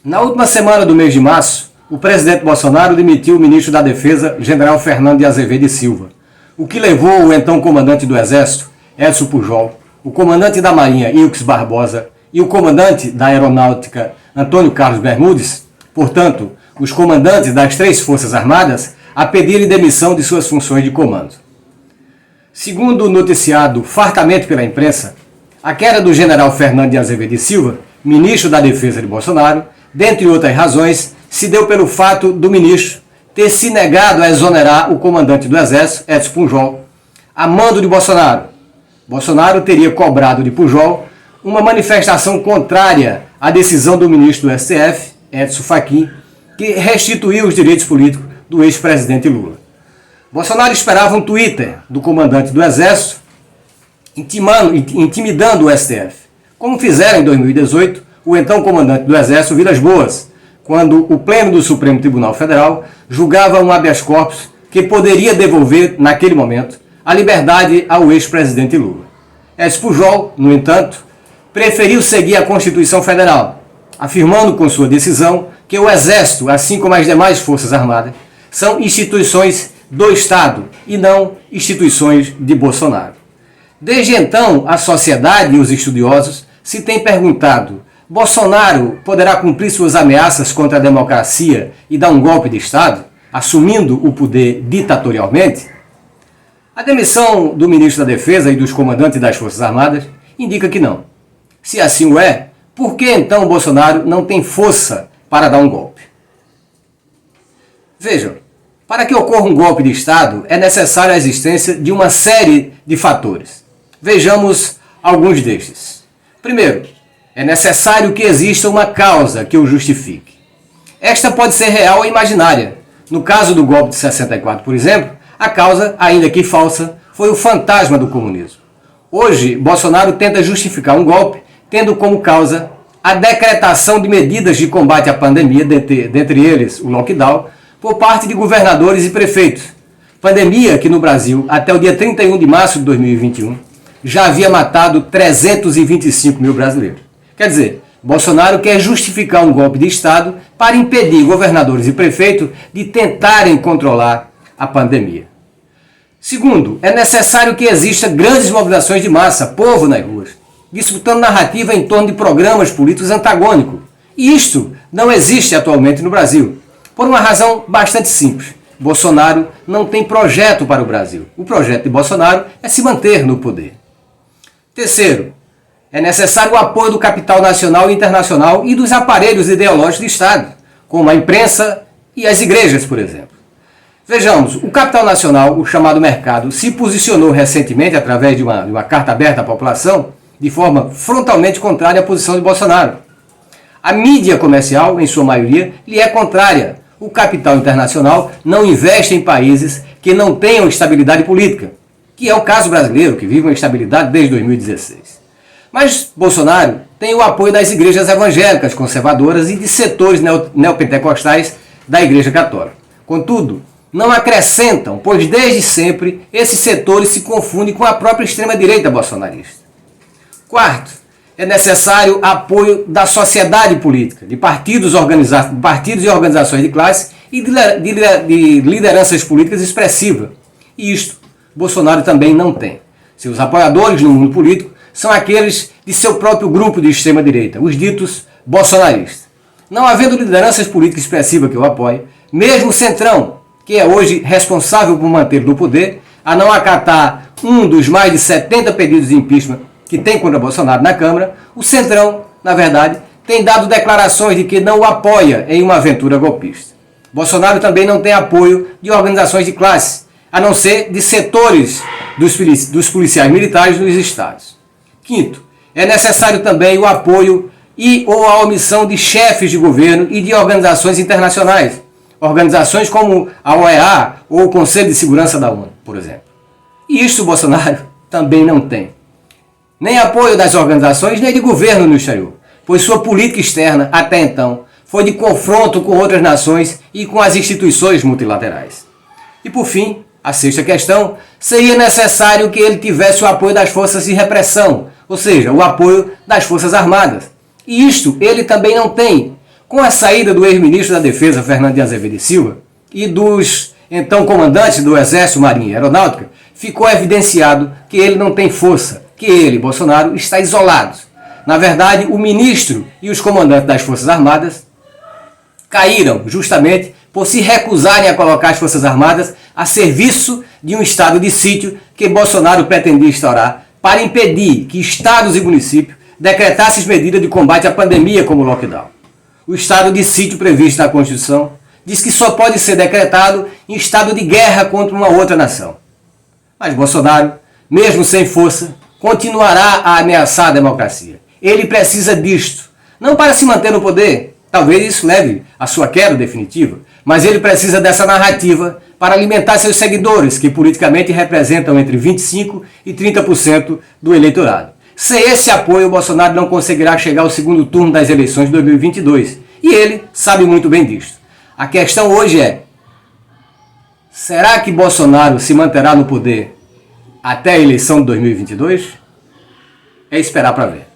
Na última semana do mês de março, o presidente Bolsonaro demitiu o ministro da Defesa, general Fernando de Azevedo e Silva, o que levou o então comandante do Exército, Edson Pujol, o comandante da Marinha, Ilques Barbosa, e o comandante da Aeronáutica, Antônio Carlos Bermudes, portanto, os comandantes das 3 Forças Armadas, a pedirem demissão de suas funções de comando. Segundo noticiado fartamente pela imprensa, a queda do general Fernando de Azevedo e Silva, ministro da Defesa de Bolsonaro, dentre outras razões, se deu pelo fato do ministro ter se negado a exonerar o comandante do Exército, Edson Pujol, a mando de Bolsonaro. Bolsonaro teria cobrado de Pujol uma manifestação contrária à decisão do ministro do STF, Edson Fachin, que restituiu os direitos políticos do ex-presidente Lula. Bolsonaro esperava um Twitter do comandante do Exército intimidando o STF, como fizeram em 2018 o então comandante do Exército, Vilas Boas, quando o Pleno do Supremo Tribunal Federal julgava um habeas corpus que poderia devolver, naquele momento, a liberdade ao ex-presidente Lula. Edson Pujol, no entanto, preferiu seguir a Constituição Federal, afirmando com sua decisão que o Exército, assim como as demais Forças Armadas, são instituições do Estado e não instituições de Bolsonaro. Desde então, a sociedade e os estudiosos se têm perguntado: Bolsonaro poderá cumprir suas ameaças contra a democracia e dar um golpe de Estado, assumindo o poder ditatorialmente? A demissão do ministro da Defesa e dos comandantes das Forças Armadas indica que não. Se assim o é, por que então Bolsonaro não tem força para dar um golpe? Vejam, para que ocorra um golpe de Estado é necessária a existência de uma série de fatores. Vejamos alguns destes. Primeiro, é necessário que exista uma causa que o justifique. Esta pode ser real ou imaginária. No caso do golpe de 64, por exemplo, a causa, ainda que falsa, foi o fantasma do comunismo. Hoje, Bolsonaro tenta justificar um golpe, tendo como causa a decretação de medidas de combate à pandemia, dentre eles o lockdown, por parte de governadores e prefeitos. Pandemia que no Brasil, até o dia 31 de março de 2021, já havia matado 325 mil brasileiros. Quer dizer, Bolsonaro quer justificar um golpe de Estado para impedir governadores e prefeitos de tentarem controlar a pandemia. Segundo, é necessário que exista grandes mobilizações de massa, povo nas ruas, disputando narrativa em torno de programas políticos antagônicos. E isto não existe atualmente no Brasil, por uma razão bastante simples. Bolsonaro não tem projeto para o Brasil. O projeto de Bolsonaro é se manter no poder. Terceiro, é necessário o apoio do capital nacional e internacional e dos aparelhos ideológicos do Estado, como a imprensa e as igrejas, por exemplo. Vejamos, o capital nacional, o chamado mercado, se posicionou recentemente através de uma carta aberta à população de forma frontalmente contrária à posição de Bolsonaro. A mídia comercial, em sua maioria, lhe é contrária. O capital internacional não investe em países que não tenham estabilidade política, que é o caso brasileiro, que vive uma instabilidade desde 2016. Mas Bolsonaro tem o apoio das igrejas evangélicas conservadoras e de setores neopentecostais da Igreja Católica. Contudo, não acrescentam, pois desde sempre esses setores se confundem com a própria extrema-direita bolsonarista. Quarto, é necessário apoio da sociedade política, de partidos e organizações de classe e de lideranças políticas expressivas. E isto Bolsonaro também não tem. Seus apoiadores no mundo político são aqueles de seu próprio grupo de extrema-direita, os ditos bolsonaristas. Não havendo lideranças políticas expressivas que o apoiem, mesmo o Centrão, que é hoje responsável por manter no poder, a não acatar um dos mais de 70 pedidos de impeachment que tem contra Bolsonaro na Câmara, o Centrão, na verdade, tem dado declarações de que não o apoia em uma aventura golpista. Bolsonaro também não tem apoio de organizações de classe, a não ser de setores dos policiais militares dos estados. Quinto, é necessário também o apoio e ou a omissão de chefes de governo e de organizações internacionais, organizações como a OEA ou o Conselho de Segurança da ONU, por exemplo. E isto Bolsonaro também não tem. Nem apoio das organizações, nem de governo no exterior, pois sua política externa, até então, foi de confronto com outras nações e com as instituições multilaterais. E por fim, a sexta questão, seria necessário que ele tivesse o apoio das forças de repressão, ou seja, o apoio das Forças Armadas. E isto ele também não tem, Com a saída do ex-ministro da Defesa, Fernando de Azevedo e Silva, e dos então comandantes do Exército, Marinha e Aeronáutica, ficou evidenciado que ele não tem força, que ele, Bolsonaro, está isolado. Na verdade, o ministro e os comandantes das Forças Armadas caíram justamente por se recusarem a colocar as Forças Armadas a serviço de um estado de sítio que Bolsonaro pretendia instaurar para impedir que estados e municípios decretassem medidas de combate à pandemia como o lockdown. O estado de sítio previsto na Constituição diz que só pode ser decretado em estado de guerra contra uma outra nação. Mas Bolsonaro, mesmo sem força, continuará a ameaçar a democracia. Ele precisa disto, não para se manter no poder, talvez isso leve à sua queda definitiva, mas ele precisa dessa narrativa para alimentar seus seguidores, que politicamente representam entre 25% e 30% do eleitorado. Sem esse apoio, Bolsonaro não conseguirá chegar ao segundo turno das eleições de 2022. E ele sabe muito bem disto. A questão hoje é: será que Bolsonaro se manterá no poder até a eleição de 2022? É esperar para ver.